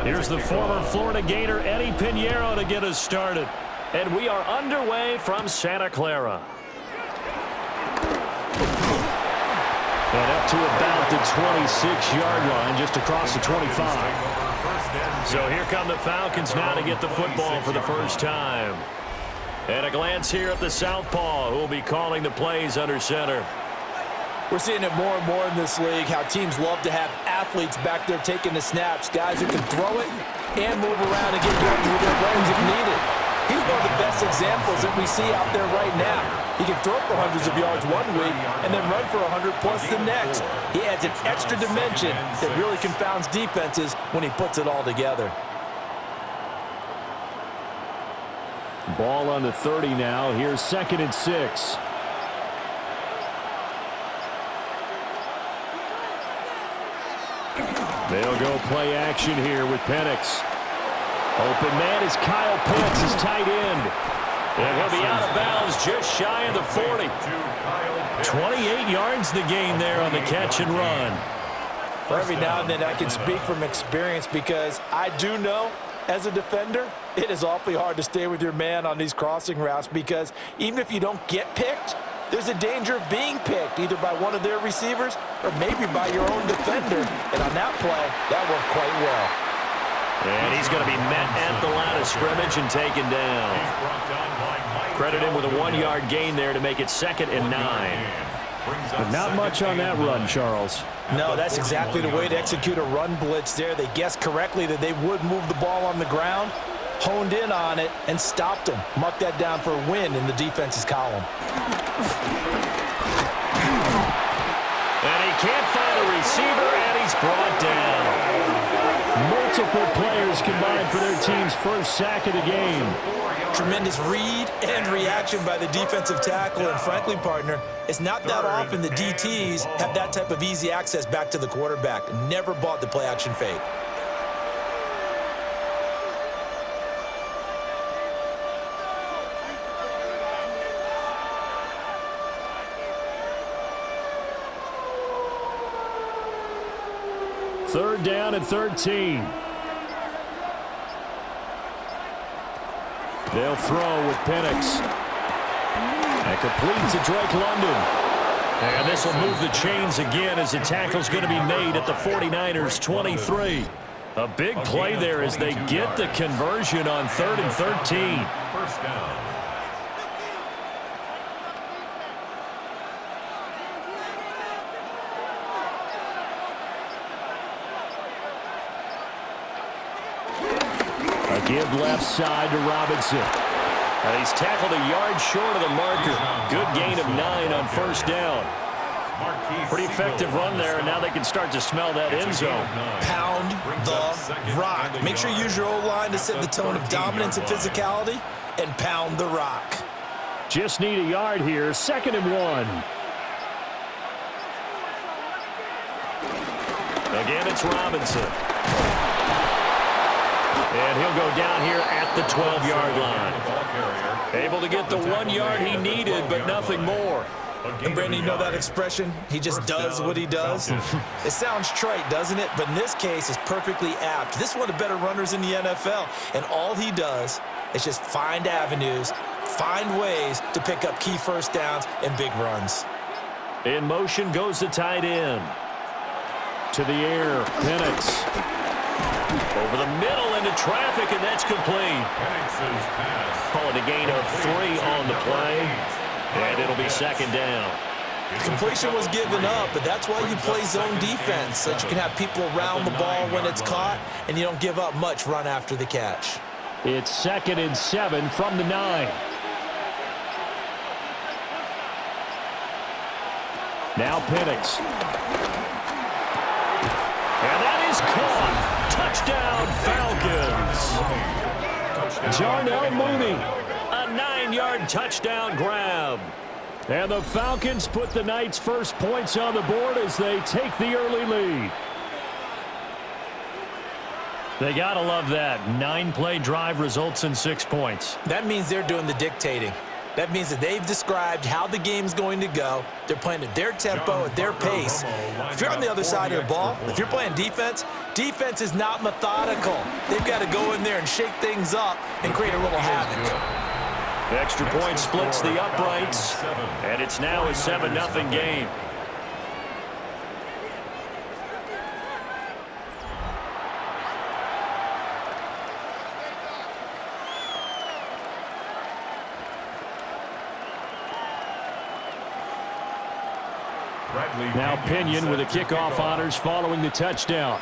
Here's the former Florida Gator, Eddie Pinheiro, to get us started. And we are underway from Santa Clara. And up to about the 26-yard line, just across the 25. So here come the Falcons now to get the football for the first time. And a glance here at the southpaw, who will be calling the plays under center. We're seeing it more and more in this league, how teams love to have athletes back there taking the snaps, guys who can throw it and move around and get yards with their legs if needed. He's one of the best examples that we see out there right now. He can throw for hundreds of yards one week and then run for 100-plus the next. He adds an extra dimension that really confounds defenses when he puts it all together. Ball on the 30 now. Here's 2nd and 6. They'll go play action here with Penix. Open man is Kyle Pitts, his tight end. And he'll be out of bounds just shy of the 40. 28 yards the gain there on the catch and run. For every now and then I can speak from experience because I do know as a defender it is awfully hard to stay with your man on these crossing routes because even if you don't get picked, there's a danger of being picked either by one of their receivers or maybe by your own defender. And on that play, that worked quite well. And he's going to be met at the line of scrimmage and taken down. Credit him with a 1-yard gain there to make it 2nd and 9. But not much on that run, Charles. No, that's exactly the way to execute a run blitz there. They guessed correctly that they would move the ball on the ground, honed in on it, and stopped them. Mark that down for a win in the defense's column. And he can't find a receiver, and he's brought down. Multiple players combined for their team's first sack of the game. Tremendous read and reaction by the defensive tackle, and frankly, partner, it's not that often the DTs have that type of easy access back to the quarterback. Never bought the play-action fake. Third down and 13. They'll throw with Penix. And complete to Drake London. And this will move the chains again as the tackle's going to be made at the 49ers' 23. A big play there as they get the conversion on 3rd and 13. First down. Give left side to Robinson. And he's tackled a yard short of the marker. Good gain of 9 on first down. Pretty effective run there, and now they can start to smell that end zone. Pound the rock. Make sure you use your O-line to set the tone of dominance and physicality, and pound the rock. Just need a yard here. 2nd and 1. Again, it's Robinson. And he'll go down here at the 12-yard line. Able to get the 1 yard he needed, but nothing more. And Brandon, you know that expression? He just does what he does. It sounds trite, doesn't it? But in this case, it's perfectly apt. This is one of the better runners in the NFL. And all he does is just find avenues, find ways to pick up key first downs and big runs. In motion goes the tight end. To the air, Penix. Over the middle into traffic, and that's complete. Call it a gain of 3 on the play, and it'll be 2nd down. Completion was given up, but that's why you play zone defense, so that you can have people around the ball when it's caught, and you don't give up much run after the catch. It's 2nd and 7 from the 9. Now Penix. And that is caught. Touchdown, Falcons. Jarnell Mooney. A 9-yard touchdown grab. And the Falcons put the Knights' first points on the board as they take the early lead. They got to love that. 9-play drive results in 6 points. That means they're doing the dictating. That means that they've described how the game's going to go. They're playing at their tempo, at their pace. If you're on the other side of the ball, if you're playing defense, defense is not methodical. They've got to go in there and shake things up and create a little havoc. The extra point splits the uprights, and it's now a 7-0 game. Now Pinion with the kickoff honors following the touchdown.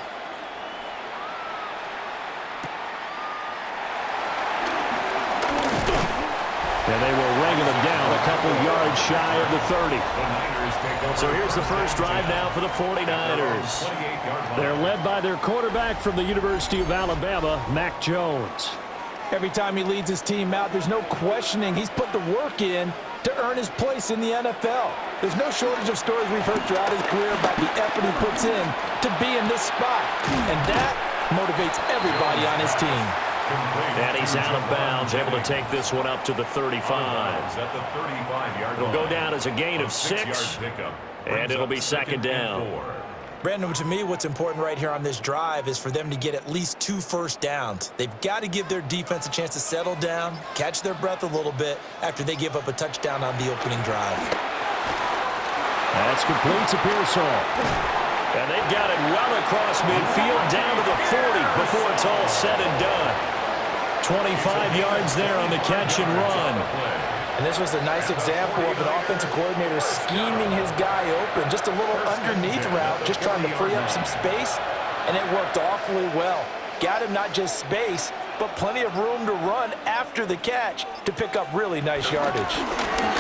And they will wrangle him down a couple yards shy of the 30. So here's the first drive now for the 49ers. They're led by their quarterback from the University of Alabama, Mac Jones. Every time he leads his team out, there's no questioning. He's put the work in to earn his place in the NFL. There's no shortage of stories we've heard throughout his career about the effort he puts in to be in this spot. And that motivates everybody on his team. And he's out of bounds, able to take this one up to the 35. It'll go down as a gain of 6, and it'll be second down. Brandon, to me, what's important right here on this drive is for them to get at least 2 first downs. They've got to give their defense a chance to settle down, catch their breath a little bit after they give up a touchdown on the opening drive. That's complete to Pearsall. And they've got it well across midfield down to the 40 before it's all said and done. 25 yards there on the catch and run. And this was a nice example of an offensive coordinator scheming his guy open. Just a little underneath route, just trying to free up some space, and it worked awfully well. Got him not just space, but plenty of room to run after the catch to pick up really nice yardage.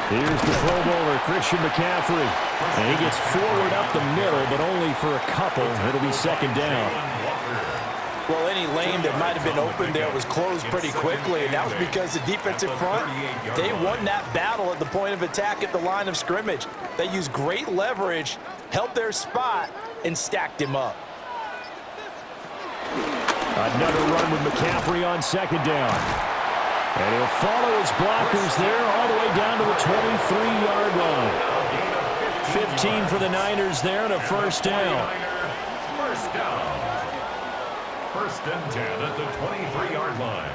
Here's the Pro Bowler, Christian McCaffrey. And he gets forward up the middle, but only for a couple. It'll be second down. Well, any lane that might have been open there was closed pretty quickly, and that was because the defensive front, they won that battle at the point of attack at the line of scrimmage. They used great leverage, held their spot, and stacked him up. Another run with McCaffrey on second down. And he'll follow his blockers there all the way down to the 23-yard line. 15 for the Niners there and a first down. First down. First and 10 at the 23-yard line.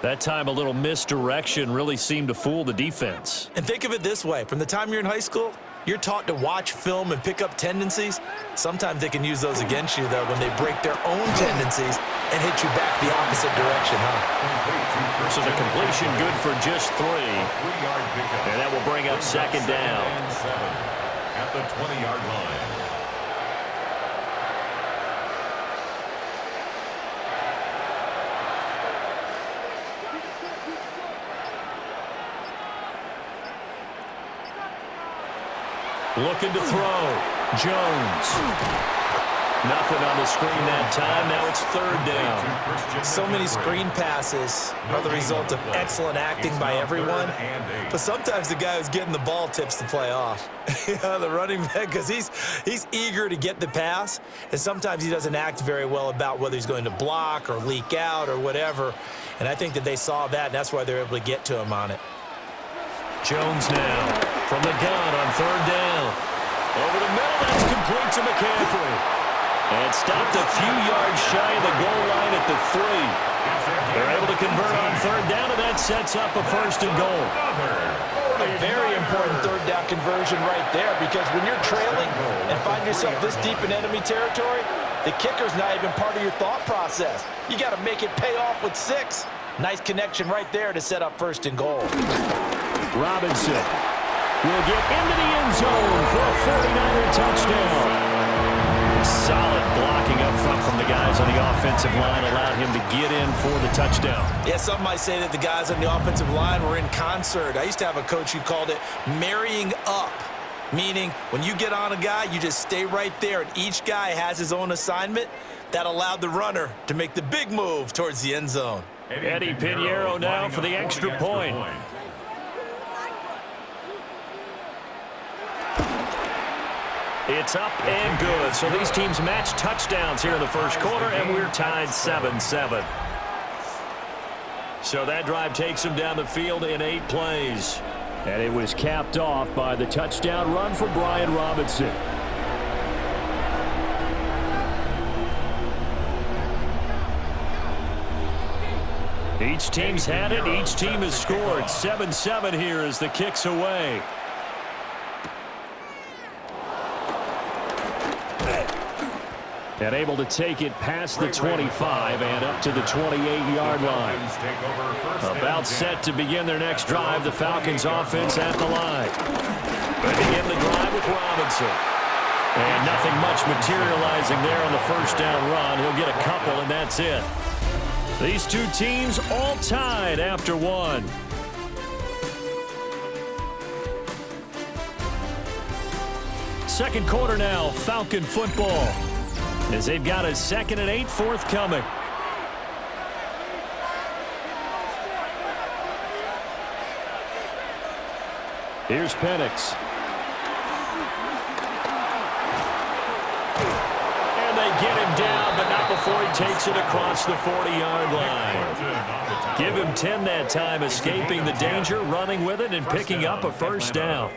That time a little misdirection really seemed to fool the defense. And think of it this way. From the time you're in high school, you're taught to watch film and pick up tendencies. Sometimes they can use those against you, though, when they break their own tendencies and hit you back the opposite direction, huh? So the completion good for just 3. And that will bring up second down. At the 20-yard line. Looking to throw. Jones. Nothing on the screen that time. Now it's third down. So many screen passes are the result of excellent acting by everyone. But sometimes the guy who's getting the ball tips the play off. The running back, because he's eager to get the pass. And sometimes he doesn't act very well about whether he's going to block or leak out or whatever. And I think that they saw that, and that's why they're able to get to him on it. Jones now from the gun on third down. Over the middle, that's complete to McCaffrey. And stopped a few yards shy of the goal line at the 3. They're able to convert on third down, and that sets up a first and goal. A very important third down conversion right there, because when you're trailing and find yourself this deep in enemy territory, the kicker's not even part of your thought process. You got to make it pay off with 6. Nice connection right there to set up first and goal. Robinson will get into the end zone for a 49er touchdown. Solid blocking up front from the guys on the offensive line allowed him to get in for the touchdown. Yeah, some might say that the guys on the offensive line were in concert. I used to have a coach who called it marrying up, meaning when you get on a guy, you just stay right there, and each guy has his own assignment. That allowed the runner to make the big move towards the end zone. Eddie Pinheiro now for the extra point. It's up and good. So these teams match touchdowns here in the first quarter, and we're tied 7-7. So that drive takes him down the field in 8 plays. And it was capped off by the touchdown run for Brian Robinson. Each team's had it. Each team has scored. 7-7 here as the kick's away. And able to take it past the 25 and up to the 28-yard line. About set to begin their next drive. The Falcons offense at the line. They begin the drive with Robinson. And nothing much materializing there on the first down run. He'll get a couple, and that's it. These two teams all tied after one. Second quarter now, Falcon football. As they've got a 2nd and 8 forthcoming. Here's Penix. And they get him down, but not before he takes it across the 40-yard line. Give him 10 that time, escaping the danger, running with it, and picking up a first down.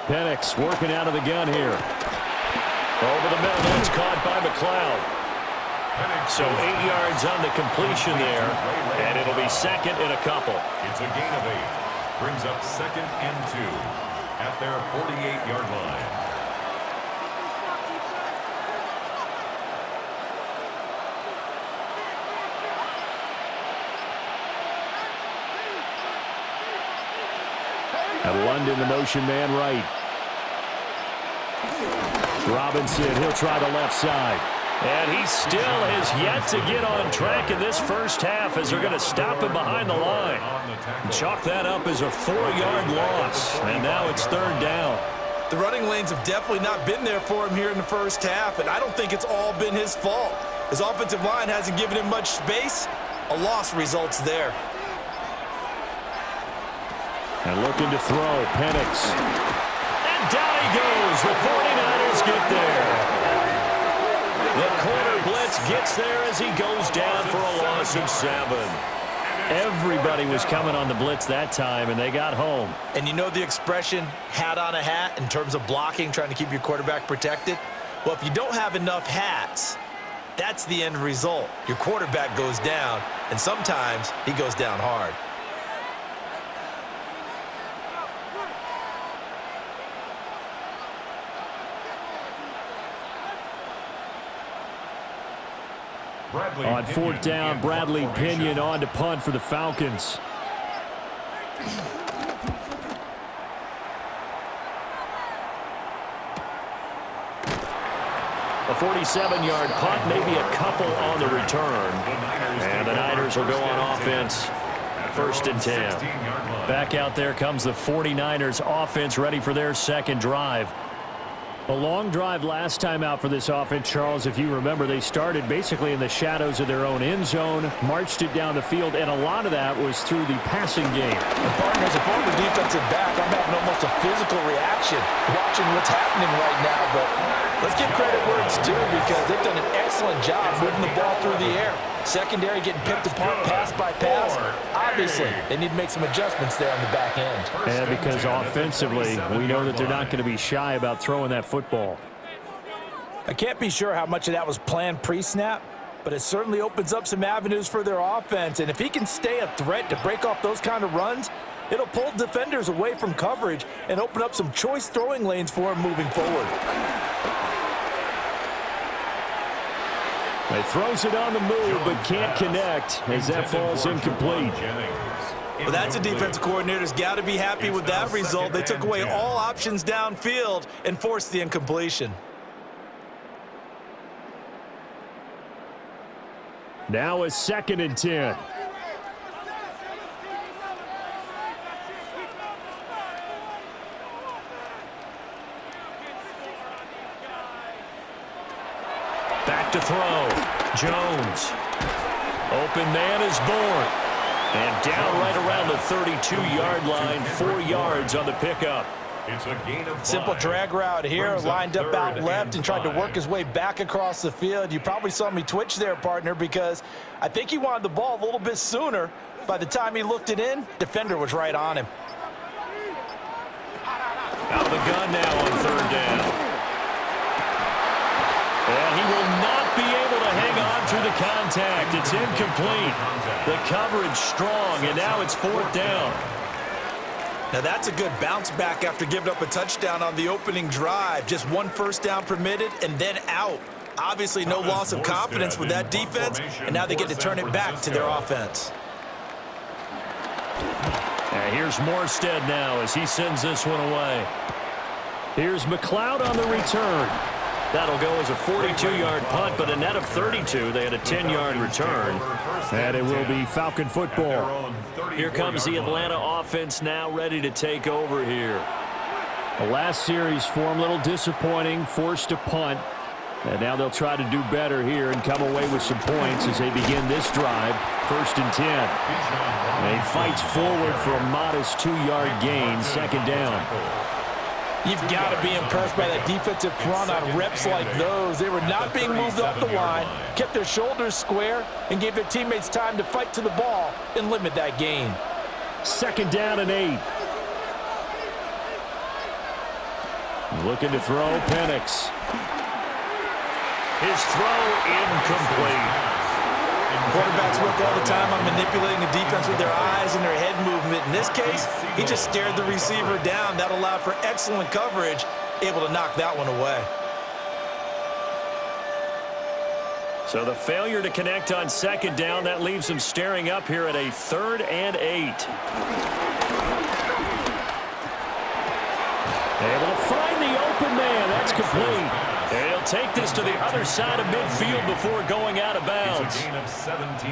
Penix working out of the gun here. Over the middle, that's caught by McLeod. So 8 yards on the completion there, and it'll be 2nd and a couple. It's a gain of 8. Brings up 2nd and 2 at their 48-yard line. And London, the motion man right. Robinson, he'll try the left side. And he still has yet to get on track in this first half as they're going to stop him behind the line. Chalk that up as a 4-yard loss. And now it's 3rd down. The running lanes have definitely not been there for him here in the first half, and I don't think it's all been his fault. His offensive line hasn't given him much space. A loss results there. And looking to throw, Penix. And down he goes. The 49ers get there. The corner blitz gets there as he goes down for a loss of 7. Everybody was coming on the blitz that time, and they got home. And you know the expression, hat on a hat, in terms of blocking, trying to keep your quarterback protected? Well, if you don't have enough hats, that's the end result. Your quarterback goes down, and sometimes he goes down hard. On 4th down, Bradley Pinion on to punt for the Falcons. A 47-yard punt, maybe a couple on the return. And the Niners will go on offense. 1st and 10. Back out there comes the 49ers offense, ready for their second drive. A long drive last time out for this offense, Charles. If you remember, they started basically in the shadows of their own end zone, marched it down the field, and a lot of that was through the passing game. And partner, as a former defensive back, I'm having almost a physical reaction watching what's happening right now. But let's give credit where it's due, because they've done an excellent job moving the ball through the air. Secondary getting picked apart pass by pass. Obviously, they need to make some adjustments there on the back end. And because offensively, we know that they're not going to be shy about throwing that football. I can't be sure how much of that was planned pre-snap, but it certainly opens up some avenues for their offense. And if he can stay a threat to break off those kind of runs, it'll pull defenders away from coverage and open up some choice throwing lanes for him moving forward. He throws it on the move, but can't connect as that falls incomplete. Well, that's a defensive coordinator's got to be happy with that result. They took away all options downfield and forced the incompletion. Now a 2nd and 10. Back to throw. Jones. Open man is born. And down right around the 32-yard line, 4 yards on the pickup. It's a gain of 5. Simple drag route here, lined up out left and tried to work his way back across the field. You probably saw me twitch there, partner, because I think he wanted the ball a little bit sooner. By the time he looked it in, defender was right on him. Out of the gun now on 3rd down. And he will not be able to hang on through the contact. It's incomplete. The coverage strong, and now it's 4th down. Now that's a good bounce back after giving up a touchdown on the opening drive. Just 1 first down permitted and then out. Obviously no loss of confidence with that defense, and now they get to turn it back to their offense. And here's Morstead now as he sends this one away. Here's McLeod on the return. That'll go as a 42-yard punt, but a net of 32. They had a 10-yard return. And it will be Falcon football. Here comes the Atlanta offense now ready to take over here. The last series for them, a little disappointing, forced to punt. And now they'll try to do better here and come away with some points as they begin this drive. 1st and 10. And he fights forward for a modest 2-yard gain, 2nd down. You've got to be impressed by that defensive front on reps like those. They were not being moved off the line, kept their shoulders square, and gave their teammates time to fight to the ball and limit that gain. 2nd down and 8. Looking to throw, Penix. His throw incomplete. Quarterbacks work all the time on manipulating the defense with their eyes and their head movement. In this case, he just stared the receiver down. That allowed for excellent coverage, able to knock that one away. So the failure to connect on 2nd down, that leaves him staring up here at a 3rd and 8. Able to find the open man. That's complete. And he'll take this to the other side of midfield before going out of bounds.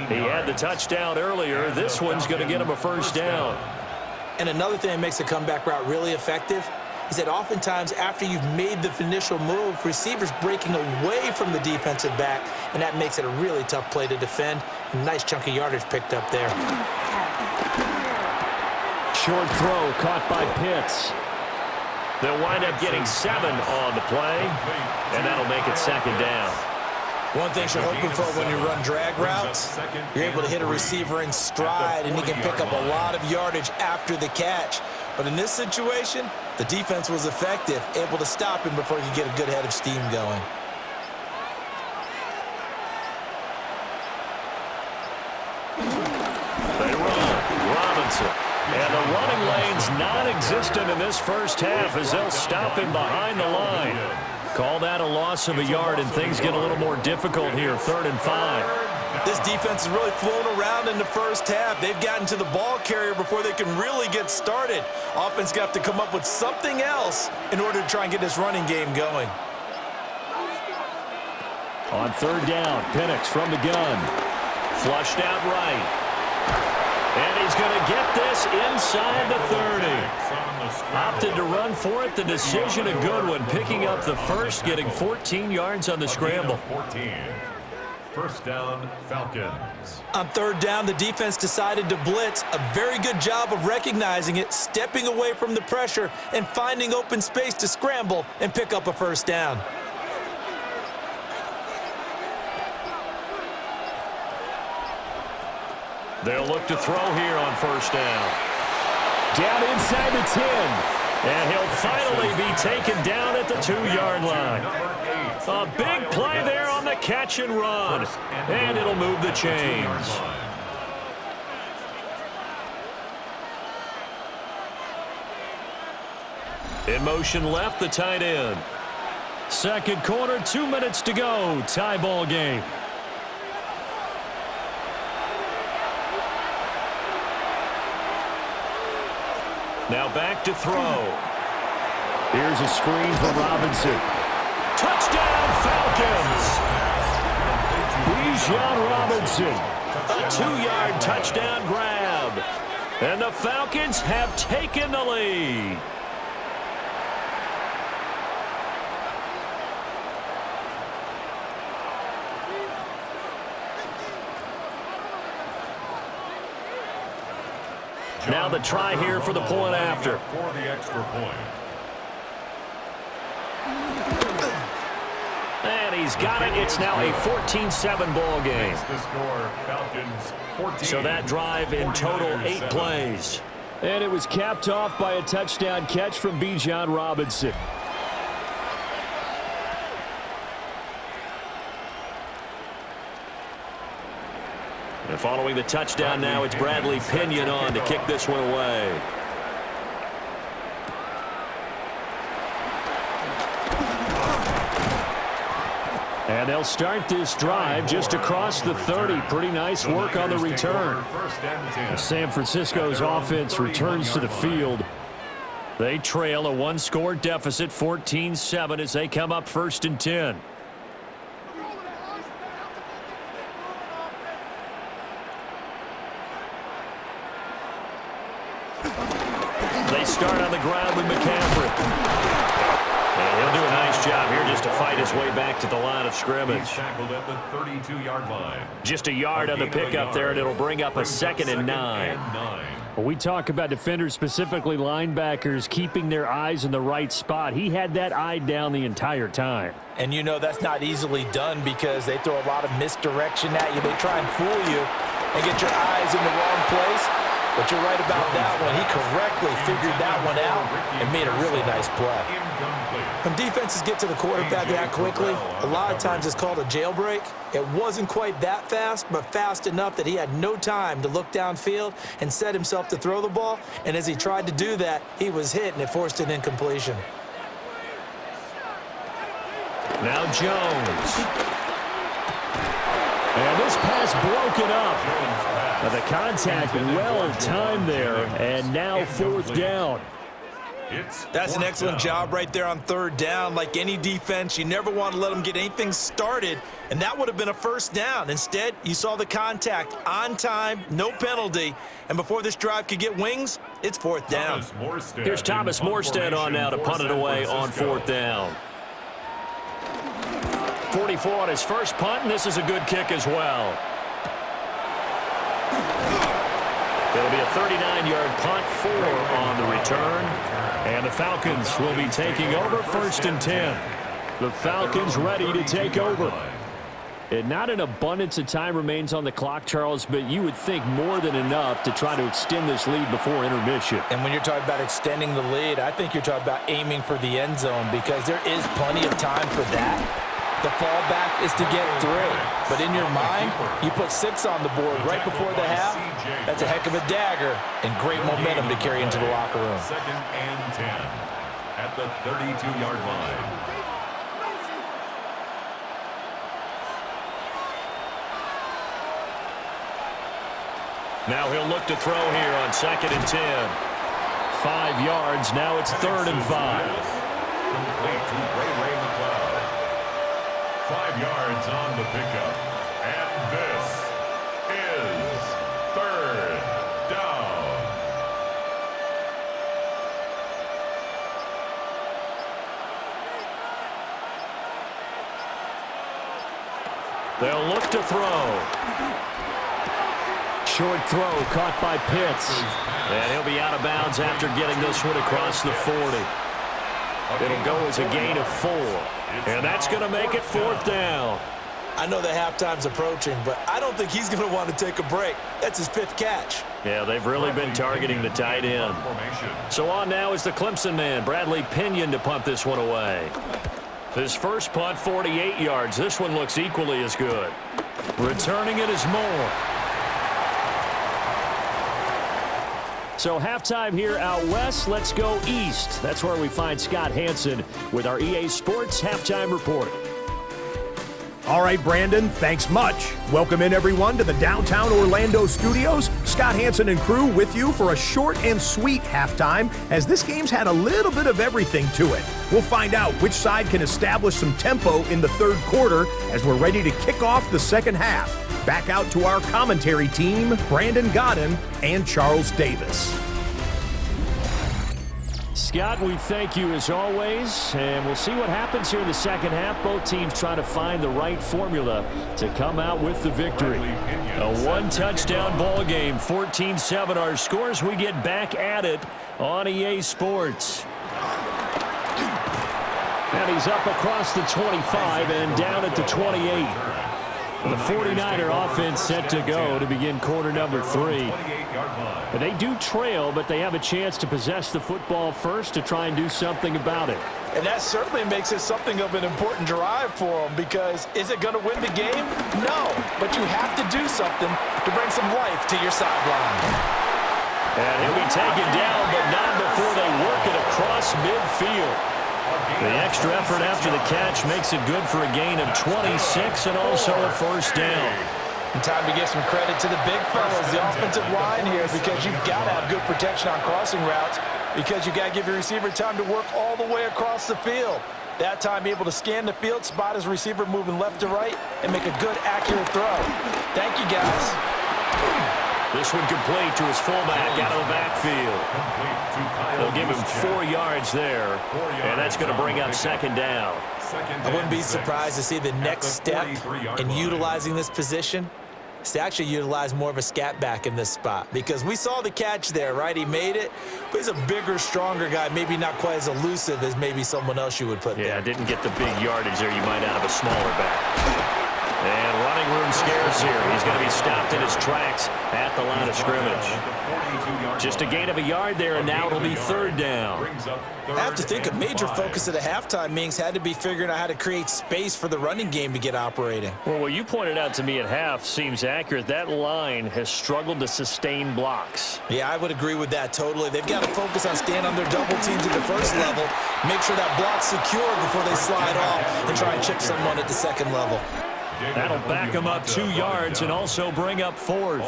He had the touchdown earlier. This one's going to get him a 1st down. And another thing that makes a comeback route really effective is that oftentimes after you've made the initial move, receivers breaking away from the defensive back, and that makes it a really tough play to defend. A nice chunk of yardage picked up there. Short throw caught by Pitts. They'll wind up getting 7 on the play, and that'll make it 2nd down. One thing you're hoping for when you run drag routes, you're able to hit a receiver in stride, and he can pick up a lot of yardage after the catch. But in this situation, the defense was effective, able to stop him before he could get a good head of steam going. They run. Robinson. And the running lane's non-existent in this 1st half as they'll stop him behind the line. Call that a loss of a yard, and things get a little more difficult here, 3rd and 5. This defense has really flown around in the 1st half. They've gotten to the ball carrier before they can really get started. Offense got to come up with something else in order to try and get this running game going. On 3rd down, Penix from the gun. Flushed out right. And he's going to get this inside the 30. Opted to run for it. The decision a good one. Picking up the 1st, getting 14 yards on the scramble. 14. 1st down, Falcons. On 3rd down, the defense decided to blitz. A very good job of recognizing it, stepping away from the pressure, and finding open space to scramble and pick up a 1st down. They'll look to throw here on 1st down. Down inside the 10. And he'll finally be taken down at the 2-yard line. A big play there on the catch and run. And it'll move the chains. In motion left, the tight end. 2nd quarter, 2 minutes to go. Tie ball game. Now back to throw. Here's a screen for Robinson. Touchdown, Falcons! Bijan Robinson. A 2-yard touchdown grab. And the Falcons have taken the lead. Now the try here for the point after. For the extra point. And he's got it. It's now a 14-7 ball game. The score, Falcons 14. So that drive in total 8 plays. And it was capped off by a touchdown catch from Bijan Robinson. And following the touchdown now, it's Bradley Pinion on to kick this one away. And they'll start this drive just across the 30. Pretty nice work on the return. San Francisco's offense returns to the field. They trail a one-score deficit, 14-7, as they come up 1st and 10. They start on the ground with McCaffrey. And he'll do a nice job here just to fight his way back to the line of scrimmage. He's tackled at the 32-yard line. Just a yard on the pickup there, and it'll bring up a 2nd and 9. Well, we talk about defenders, specifically linebackers, keeping their eyes in the right spot. He had that eye down the entire time. And you know that's not easily done because they throw a lot of misdirection at you. They try and fool you and get your eyes in the wrong place. But you're right about that one. He correctly figured that one out and made a really nice play. When defenses get to the quarterback that quickly, a lot of times it's called a jailbreak. It wasn't quite that fast, but fast enough that he had no time to look downfield and set himself to throw the ball. And as he tried to do that, he was hit, and it forced an incompletion. Now Jones. And this pass broken up. The contact well timed there, and now 4th down. That's an excellent job right there on 3rd down. Like any defense, you never want to let them get anything started, and that would have been a 1st down. Instead, you saw the contact on time, no penalty, and before this drive could get wings, it's 4th down. Here's Thomas Morstead on now to punt it away on 4th down. 44 on his first punt, and this is a good kick as well. It'll be a 39-yard punt, 4 on the return. And the Falcons will be taking over 1st and 10. The Falcons ready to take over. And not an abundance of time remains on the clock, Charles, but you would think more than enough to try to extend this lead before intermission. And when you're talking about extending the lead, I think you're talking about aiming for the end zone because there is plenty of time for that. The fallback is to get 3. But in your mind, you put 6 on the board right before the half. That's a heck of a dagger and great momentum to carry into the locker room. 2nd and 10 at the 32-yard line. Now he'll look to throw here on 2nd and 10. 5 yards. Now it's 3rd and 5. Complete to Ray McLeod. 5 yards on the pickup. And this is 3rd down. They'll look to throw. Short throw caught by Pitts. And he'll be out of bounds after getting this one across the 40. It'll go as a gain of 4. And that's going to make it 4th down. I know the halftime's approaching, but I don't think he's going to want to take a break. That's his 5th catch. Yeah, they've really been targeting the tight end. So on now is the Clemson man, Bradley Pinion, to punt this one away. His first punt, 48 yards. This one looks equally as good. Returning it is Moore. So halftime here out west. Let's go east. That's where we find Scott Hansen with our EA Sports Halftime Report. All right, Brandon, thanks much. Welcome in, everyone, to the downtown Orlando studios. Scott Hansen and crew with you for a short and sweet halftime, as this game's had a little bit of everything to it. We'll find out which side can establish some tempo in the 3rd quarter as we're ready to kick off the 2nd half. Back out to our commentary team, Brandon Godden and Charles Davis. Scott, we thank you as always, and we'll see what happens here in the second half. Both teams trying to find the right formula to come out with the victory. A one-touchdown ball game, 14-7 our scores. We get back at it on EA Sports. And he's up across the 25 and down at the 28. The 49er offense set to go to begin quarter number 3. They do trail, but they have a chance to possess the football first to try and do something about it. And that certainly makes it something of an important drive for them, because is it going to win the game? No, but you have to do something to bring some life to your sideline. And he'll be taken down, but not before they work it across midfield. The extra effort after the catch makes it good for a gain of 26 and also a first down. And time to give some credit to the big fellas, the offensive line here, because you've got to have good protection on crossing routes, because you've got to give your receiver time to work all the way across the field. That time, be able to scan the field, spot his receiver moving left to right, and make a good, accurate throw. Thank you, guys. This one complete to his fullback out of the backfield. They'll give him 4 yards there, and that's going to bring up second down. I wouldn't be surprised to see the next step in utilizing this position is to actually utilize more of a scat back in this spot, because we saw the catch there, right? He made it, but he's a bigger, stronger guy, maybe not quite as elusive as maybe someone else you would put there. Yeah, didn't get the big yardage there you might out of a smaller back. And running room scarce here. He's going to be stopped in his tracks at the line of scrimmage. Just a gain of a yard there, and now it'll be third down. I have to think a major focus at the halftime means had to be figuring out how to create space for the running game to get operating. Well, what you pointed out to me at half seems accurate. That line has struggled to sustain blocks. Yeah, I would agree with that totally. They've got to focus on staying on their double teams at the first level, make sure that block's secure before they slide off and try and chip someone at the second level. That'll back them up 2 yards and also bring up fourth.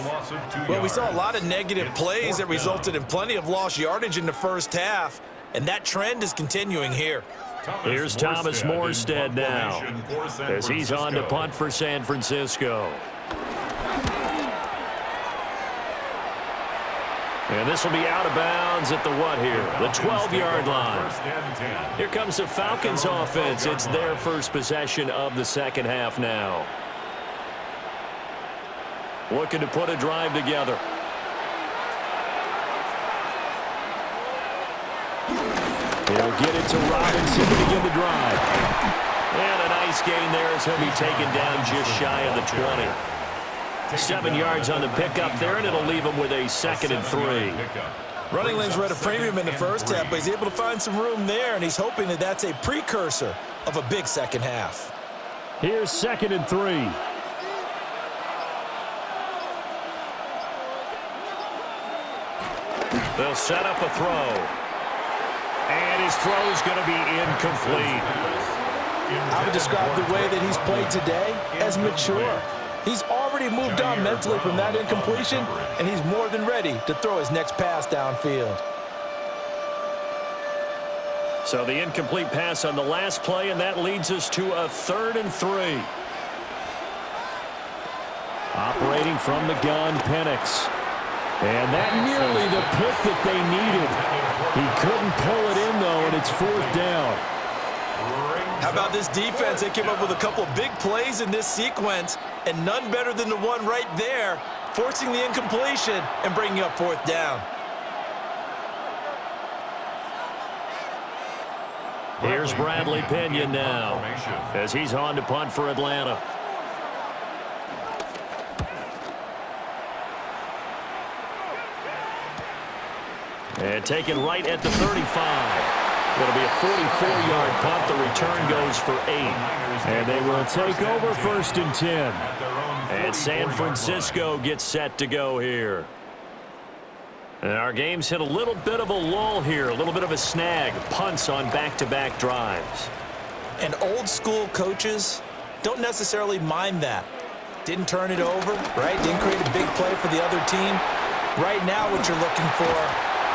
Well, we saw a lot of negative plays that resulted in plenty of lost yardage in the first half, and that trend is continuing here. Here's Thomas Morstead now as he's on to punt for San Francisco. And this will be out of bounds at the what here? The 12-yard line. Here comes the Falcons offense. It's their first possession of the second half now. Looking to put a drive together. He'll get it to Robinson to begin the drive. And a nice gain there as he'll be taken down just shy of the 20. 7 yards on the pickup there, and it'll leave him with a 2nd and 3. Running lanes were at a premium in the first half, but he's able to find some room there, and he's hoping that that's a precursor of a big second half. Here's 2nd and 3. They'll set up a throw. And his throw's going to be incomplete. I would describe the way that he's played today as mature. He's already moved on mentally from that incompletion, and he's more than ready to throw his next pass downfield. So the incomplete pass on the last play, and that leads us to a 3rd and 3. Operating from the gun, Penix. And that nearly the pick that they needed. He couldn't pull it in, though, and it's 4th down. How about this defense? They came up with a couple of big plays in this sequence, and none better than the one right there, forcing the incompletion and bringing up 4th down. Here's Bradley Pinion now as he's on to punt for Atlanta. And taken right at the 35. It'll be a 44-yard punt. The return goes for 8. And they will take over 1st and 10. And San Francisco gets set to go here. And our game's hit a little bit of a lull here, a little bit of a snag. Punts on back-to-back drives. And old-school coaches don't necessarily mind that. Didn't turn it over, right? Didn't create a big play for the other team. Right now what you're looking for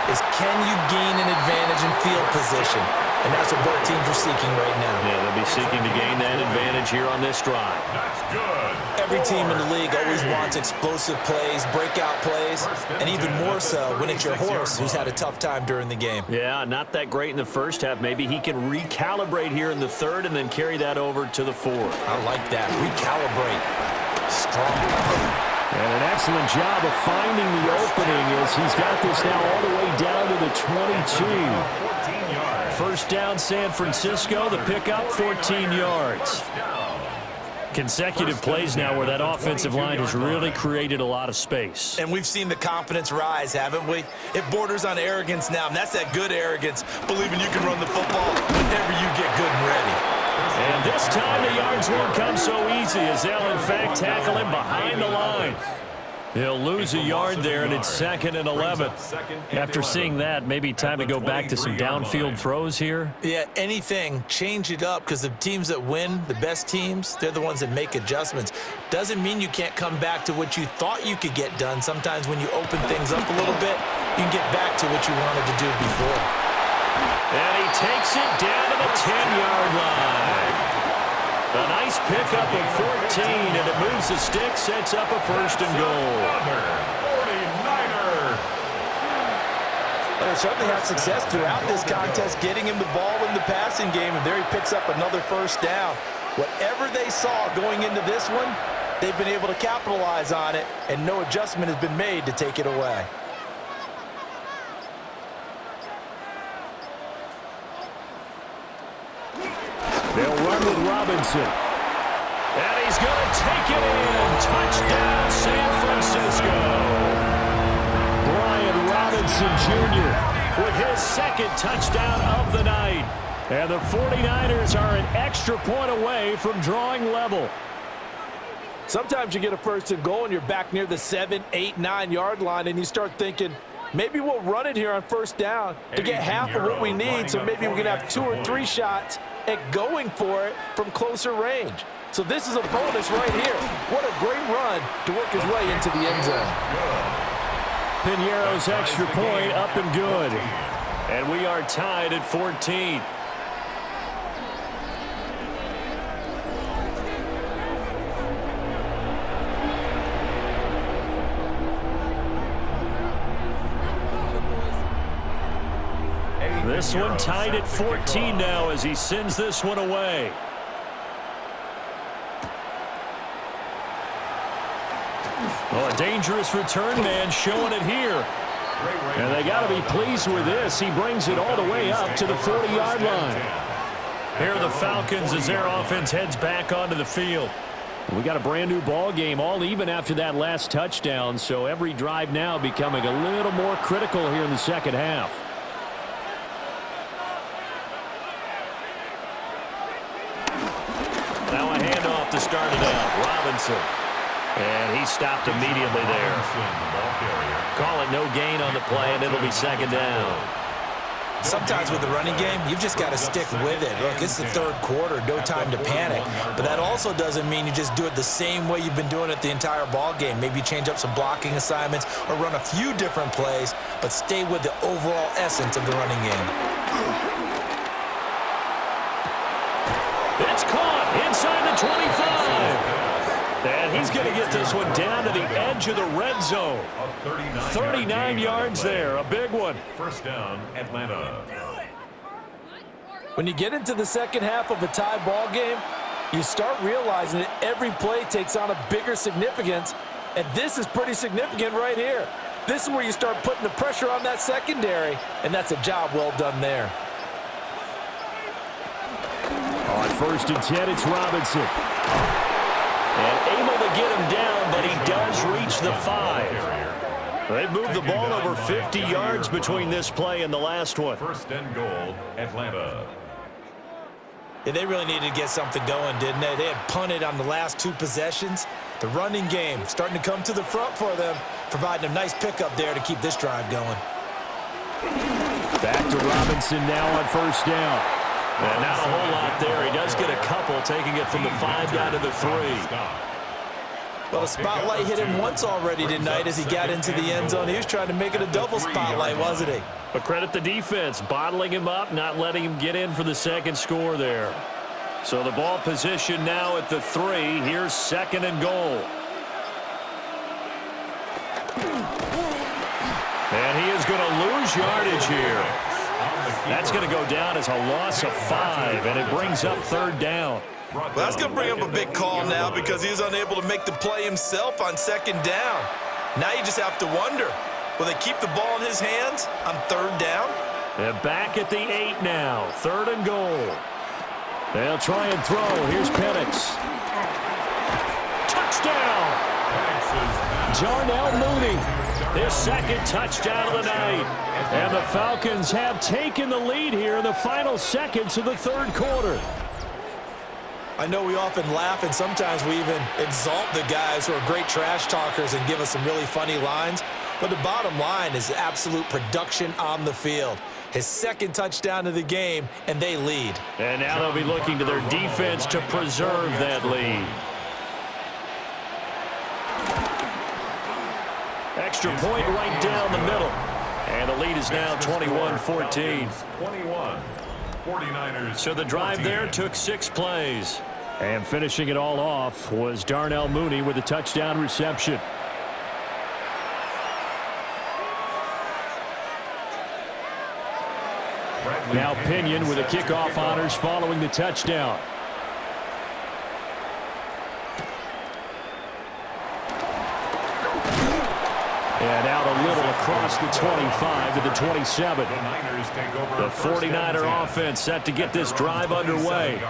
is, can you gain an advantage in field position? and that's what both teams are seeking right now. Yeah, they'll be seeking to gain that advantage here on this drive. That's good. Every team in the league always wants explosive plays, breakout plays, and even more so when it's your horse who's had a tough time during the game. Yeah, not that great in the first half. Maybe he can recalibrate here in the third and then carry that over to the fourth. I like that. Recalibrate. Strong. And an excellent job of finding the opening as he's got this now all the way down to the 22. First down, San Francisco. The pickup, 14 yards. Consecutive plays now where that offensive line has really created a lot of space. And we've seen the confidence rise, haven't we? It borders on arrogance now, and that's that good arrogance, believing you can run the football whenever you get good and ready. And this time the yards won't come so easy as they'll in fact tackle him behind the line. He'll lose a yard there, and it's 2nd and 11. After seeing that, maybe time to go back to some downfield throws here. Yeah, anything, change it up, because the teams that win, the best teams, they're the ones that make adjustments. Doesn't mean you can't come back to what you thought you could get done. Sometimes when you open things up a little bit, you can get back to what you wanted to do before. And he takes it down to the 10-yard line. A nice pickup of 14, and it moves the stick, sets up a 1st and goal. 49er. They certainly had success throughout this contest, getting him the ball in the passing game, and there he picks up another 1st down. Whatever they saw going into this one, they've been able to capitalize on it, and no adjustment has been made to take it away. They'll run with Robinson. And he's going to take it in. Touchdown, San Francisco. Brian Robinson Jr. with his 2nd touchdown of the night. And the 49ers are an extra point away from drawing level. Sometimes you get a 1st and goal and you're back near the 7, 8, 9-yard line, and you start thinking, maybe we'll run it here on 1st down to get half of what we need, so maybe we can have 2 or 3 shots at going for it from closer range. So this is a bonus right here. What a great run to work his way into the end zone. Piñeiro's extra point up and good. And we are tied at 14. This one tied at 14 now as he sends this one away. Oh, a dangerous return man showing it here. And they got to be pleased with this. He brings it all the way up to the 40-yard line. Here are the Falcons as their offense heads back onto the field. We got a brand new ball game, all even after that last touchdown. So every drive now becoming a little more critical here in the second half. Now a handoff to start it out. Robinson. And he stopped immediately there. Call it no gain on the play, and it'll be 2nd down. Sometimes with the running game, you've just got to stick with it. Look, it's the 3rd quarter, no time to panic. But that also doesn't mean you just do it the same way you've been doing it the entire ball game. Maybe change up some blocking assignments or run a few different plays, but stay with the overall essence of the running game. It's caught inside the 25. And he's going to get this one down to the edge of the red zone. 39 yards there, a big one. 1st down, Atlanta. When you get into the second half of a tie ball game, you start realizing that every play takes on a bigger significance, and this is pretty significant right here. This is where you start putting the pressure on that secondary, and that's a job well done there. On 1st and 10, it's Robinson. And able to get him down, but he does reach the 5. They've moved the ball over 50 yards between this play and the last one. 1st and goal, Atlanta. Yeah, they really needed to get something going, didn't they? They had punted on the last 2 possessions. The running game starting to come to the front for them, providing a nice pickup there to keep this drive going. Back to Robinson now on 1st down. And not a whole lot there. He does get a couple, taking it from the 5 down to the 3. Well, the spotlight hit him once already tonight as he got into the end zone. He was trying to make it a double spotlight, wasn't he? But credit the defense, bottling him up, not letting him get in for the second score there. So the ball position now at the 3. Here's 2nd and goal. And he is going to lose yardage here. That's going to go down as a loss of 5, and it brings up 3rd down. Well, that's going to bring up a big call now because he's unable to make the play himself on 2nd down. Now you just have to wonder, will they keep the ball in his hands on 3rd down? They're back at the 8 now, 3rd and goal. They'll try and throw. Here's Penix. Touchdown! Darnell Mooney, his 2nd touchdown of the night. And the Falcons have taken the lead here in the final seconds of the 3rd quarter. I know we often laugh and sometimes we even exalt the guys who are great trash talkers and give us some really funny lines. But the bottom line is absolute production on the field. His 2nd touchdown of the game, and they lead. And now they'll be looking to their defense to preserve that lead. Extra point right down the middle. And the lead is now 21-14. 21. 49ers. So the drive there took 6 plays. And finishing it all off was Darnell Mooney with a touchdown reception. Now Pinion with the kickoff honors following the touchdown. And out a little across the 25 to the 27. The 49er offense set to get this drive underway.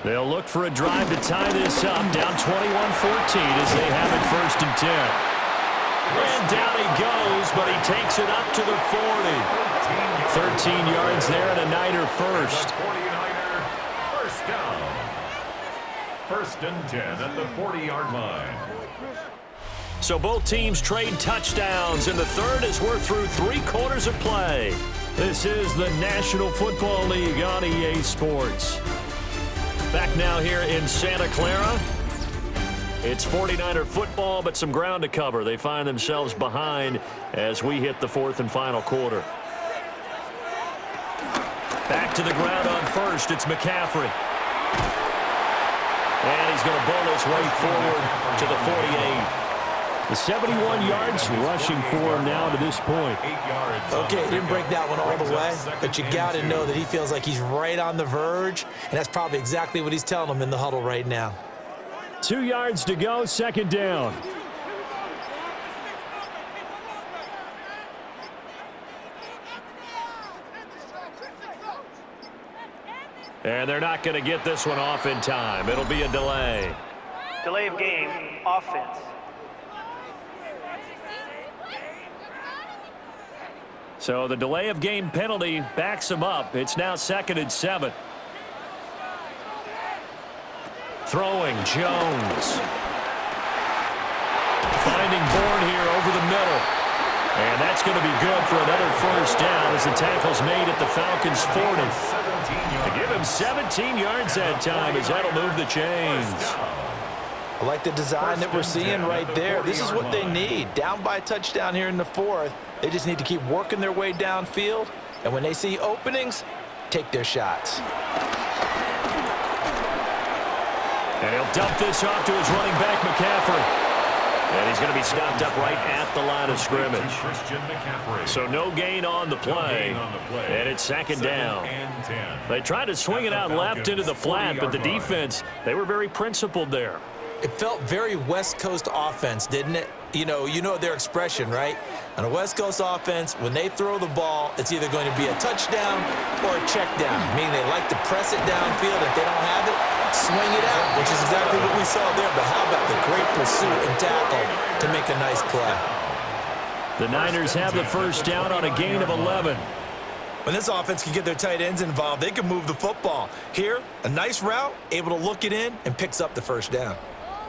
They'll look for a drive to tie this up, down 21-14 as they have it 1st and 10. And down he goes, but he takes it up to the 40. 13 yards there and a Niner first. 49er first down. 1st and 10 at the 40-yard line. So both teams trade touchdowns, and the 3rd as we're through 3 quarters of play. This is the National Football League on EA Sports. Back now here in Santa Clara. It's 49er football, but some ground to cover. They find themselves behind as we hit the 4th and final quarter. Back to the ground on 1st. It's McCaffrey. And he's going to bowl his way forward to the 48. The 71 yards rushing for him now to this point. Okay, he didn't break that one all the way, but you got to know that he feels like he's right on the verge, and that's probably exactly what he's telling them in the huddle right now. 2 yards to go, 2nd down. And they're not going to get this one off in time. It'll be a delay. Delay of game, offense. So the delay of game penalty backs him up. It's now 2nd and 7. Throwing, Jones. Finding Bourne here over the middle. And that's going to be good for another 1st down as the tackle's made at the Falcons' 40. To give him 17 yards that time as that'll move the chains. I like the design that we're seeing right there. This is what they need. Down by a touchdown here in the 4th. They just need to keep working their way downfield. And when they see openings, take their shots. And he'll dump this off to his running back, McCaffrey. And he's going to be stopped up right at the line of scrimmage. So no gain on the play. And it's 2nd down. They tried to swing it out left into the flat, but the defense, they were very principled there. It felt very West Coast offense, didn't it? You know their expression, right? On a West Coast offense, when they throw the ball, it's either going to be a touchdown or a check down, meaning they like to press it downfield. If they don't have it, swing it out, which is exactly what we saw there. But how about the great pursuit and tackle to make a nice play? The Niners have the 1st down on a gain of 11. When this offense can get their tight ends involved, they can move the football. Here, a nice route, able to look it in, and picks up the 1st down.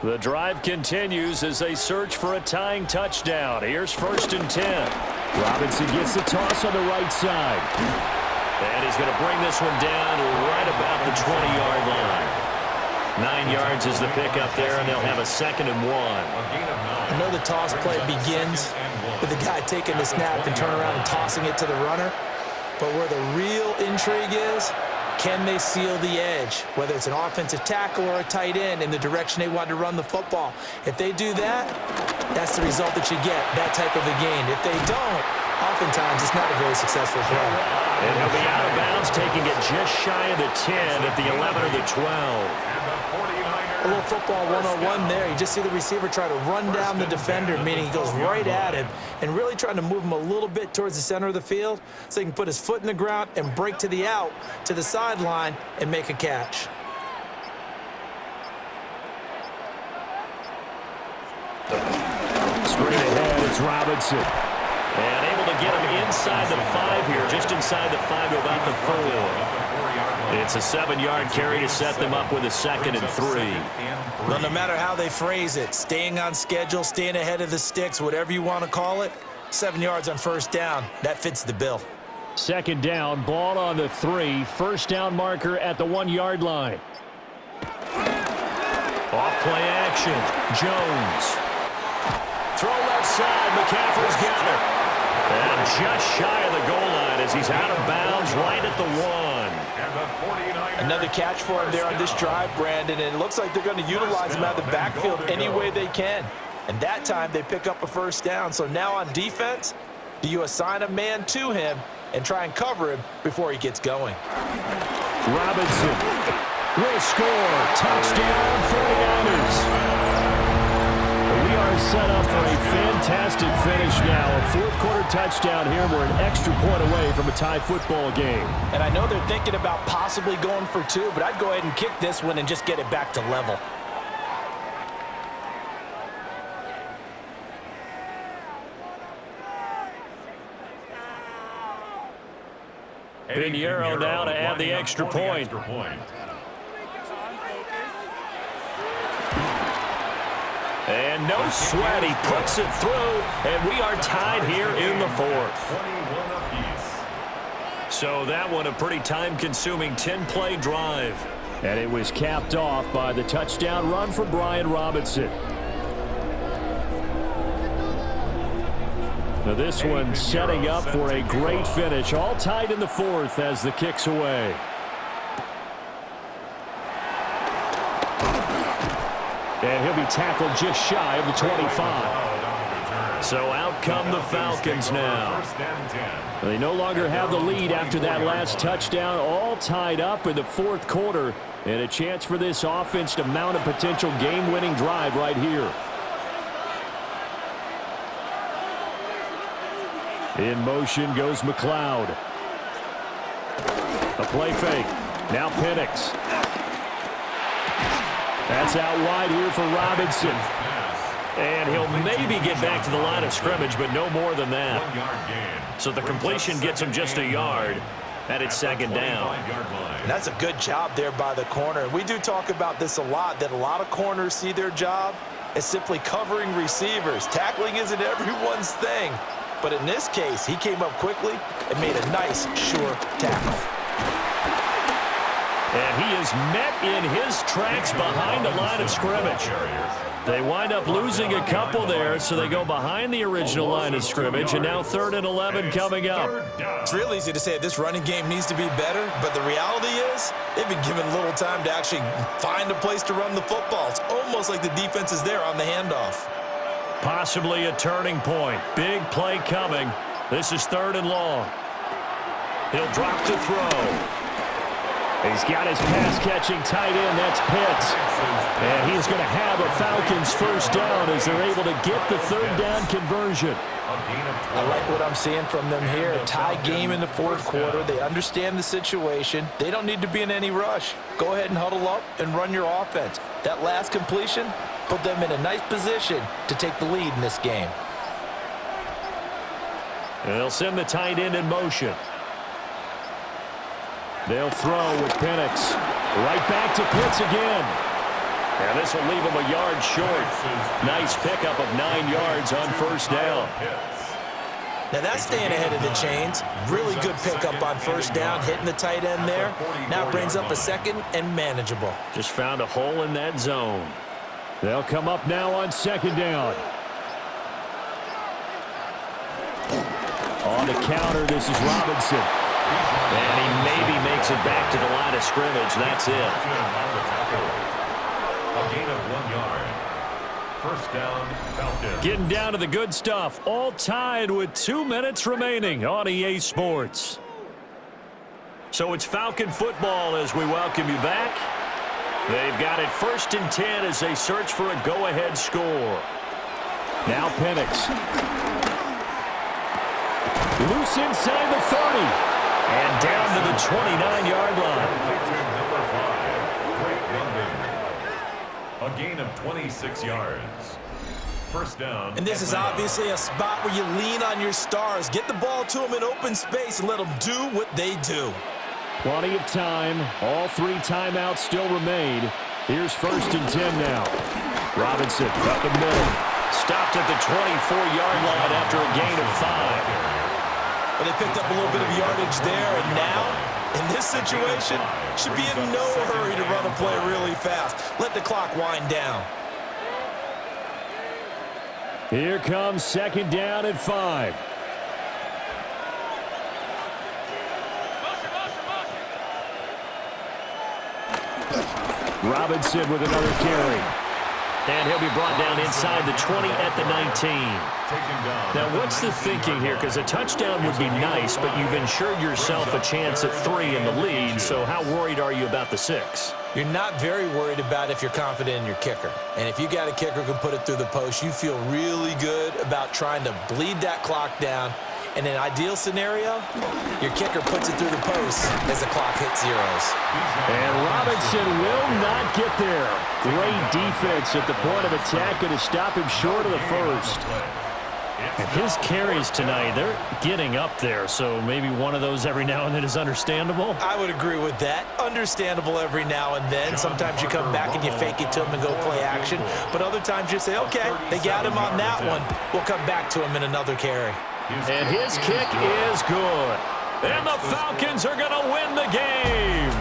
The drive continues as they search for a tying touchdown. Here's 1st and 10. Robinson gets the toss on the right side. And he's going to bring this one down right about the 20-yard line. 9 yards is the pickup there, and they'll have a 2nd and 1. I know the toss play begins with the guy taking the snap and turn around and tossing it to the runner. But where the real intrigue is, can they seal the edge, whether it's an offensive tackle or a tight end, in the direction they want to run the football? If they do that, that's the result that you get, that type of a gain. If they don't, oftentimes it's not a very successful play. And he'll be out of bounds, taking it just shy of the 10 at the 11 or the 12. A little football 101 there. You just see the receiver try to run down the defender, meaning he goes right at him and really trying to move him a little bit towards the center of the field so he can put his foot in the ground and break to the out, to the sideline, and make a catch. Straight ahead, it's Robinson. And able to get him inside the 5 here, just inside the 5 to about the 4. It's a 7-yard carry to set them up with a 2nd and 3. Well, no matter how they phrase it, staying on schedule, staying ahead of the sticks, whatever you want to call it, 7 yards on first down, that fits the bill. 2nd down, ball on the 3. First down marker at the 1-yard line. Off play action. Jones. Throw left side. McCaffrey's got it. And just shy of the goal line as he's out of bounds right at the 1. Another catch for him there on this drive, Brandon, and it looks like they're going to utilize him out of the backfield any way they can. And that time they pick up a first down. So now on defense, do you assign a man to him and try and cover him before he gets going? Robinson will score. Touchdown, 49ers. We are set up for a fantastic finish now. A fourth-quarter touchdown here. We're an extra point away from a tie football game. And I know they're thinking about possibly going for 2, but I'd go ahead and kick this one and just get it back to level. Pinheiro now to add the extra point. And no sweat, he puts it through, and we are tied here in the 4th. So that one a pretty time-consuming 10-play drive. And it was capped off by the touchdown run for Brian Robinson. Now this one setting up for a great finish, all tied in the 4th as the kick's away. And he'll be tackled just shy of the 25. So out come the Falcons now. They no longer have the lead after that last touchdown, all tied up in the 4th quarter, and a chance for this offense to mount a potential game-winning drive right here. In motion goes McLeod. A play fake. Now Penix. That's out wide here for Robinson. And he'll maybe get back to the line of scrimmage, but no more than that. So the completion gets him just a yard, and it's 2nd down. And that's a good job there by the corner. We do talk about this a lot, that a lot of corners see their job as simply covering receivers. Tackling isn't everyone's thing. But in this case, he came up quickly and made a nice, sure tackle. And he is met in his tracks behind the line of scrimmage. They wind up losing a couple there, so they go behind the original line of scrimmage, and now 3rd and 11 coming up. It's real easy to say this running game needs to be better, but the reality is they've been given little time to actually find a place to run the football. It's almost like the defense is there on the handoff. Possibly a turning point. Big play coming. This is 3rd and long. He'll drop to throw. He's got his pass-catching tight end. That's Pitts. And he's going to have a Falcons first down as they're able to get the 3rd down conversion. I like what I'm seeing from them here. A tie game in the 4th quarter. They understand the situation. They don't need to be in any rush. Go ahead and huddle up and run your offense. That last completion put them in a nice position to take the lead in this game. And they'll send the tight end in motion. They'll throw with Penix. Right back to Pitts again. And this will leave him a yard short. Nice pickup of 9 yards on first down. Now that's staying ahead of the chains. Really good pickup on first down, hitting the tight end there. Now brings up a second and manageable. Just found a hole in that zone. They'll come up now on second down. On the counter, this is Robinson. And he maybe makes it back to the line of scrimmage. That's it. A gain of 1 yard. First down, Falcons. Getting down to the good stuff. All tied with 2 minutes remaining on EA Sports. So it's Falcon football as we welcome you back. They've got it 1st and 10 as they search for a go-ahead score. Now Penix. Loose inside the 30. And down to the 29-yard line. Number 5, Drake London. A gain of 26 yards. First down. And this is obviously a spot where you lean on your stars. Get the ball to them in open space and let them do what they do. Plenty of time. All 3 timeouts still remain. Here's 1st and 10 now. Robinson up the middle. Stopped at the 24-yard line after a gain of 5. Well, they picked up a little bit of yardage there, and now, in this situation, should be in no hurry to run a play really fast. Let the clock wind down. Here comes 2nd down and 5. Robinson with another carry. And he'll be brought down inside the 20 at the 19. Now, what's the thinking here? Because a touchdown would be nice, but you've ensured yourself a chance at 3 in the lead, so how worried are you about the 6? You're not very worried about if you're confident in your kicker. And if you got a kicker who can put it through the post, you feel really good about trying to bleed that clock down. In an ideal scenario, your kicker puts it through the post as the clock hits zeros. And Robinson will not get there. Great defense at the point of attack, going to stop him short of the first. And his carries tonight, they're getting up there, so maybe one of those every now and then is understandable. I would agree with that. Understandable every now and then. Sometimes you come back and you fake it to him and go play action. But other times you say, okay, they got him on that one. We'll come back to him in another carry. And his kick is good. And the Falcons are going to win the game.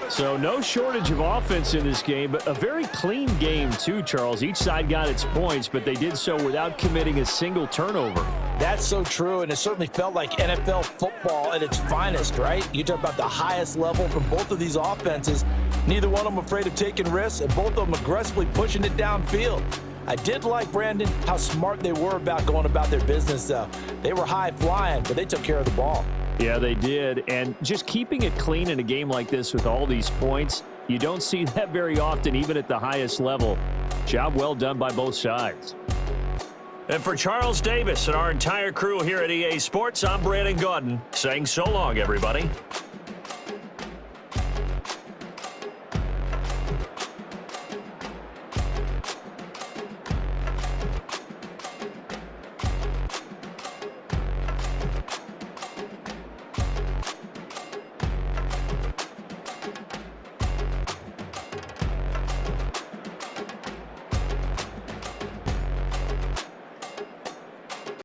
So no shortage of offense in this game, but a very clean game too, Charles. Each side got its points, but they did so without committing a single turnover. That's so true, and it certainly felt like NFL football at its finest, right? You talk about the highest level from both of these offenses. Neither one of them afraid of taking risks, and both of them aggressively pushing it downfield. I did like, Brandon, how smart they were about going about their business, though. They were high-flying, but they took care of the ball. Yeah, they did. And just keeping it clean in a game like this with all these points, you don't see that very often, even at the highest level. Job well done by both sides. And for Charles Davis and our entire crew here at EA Sports, I'm Brandon Gaudin saying so long, everybody.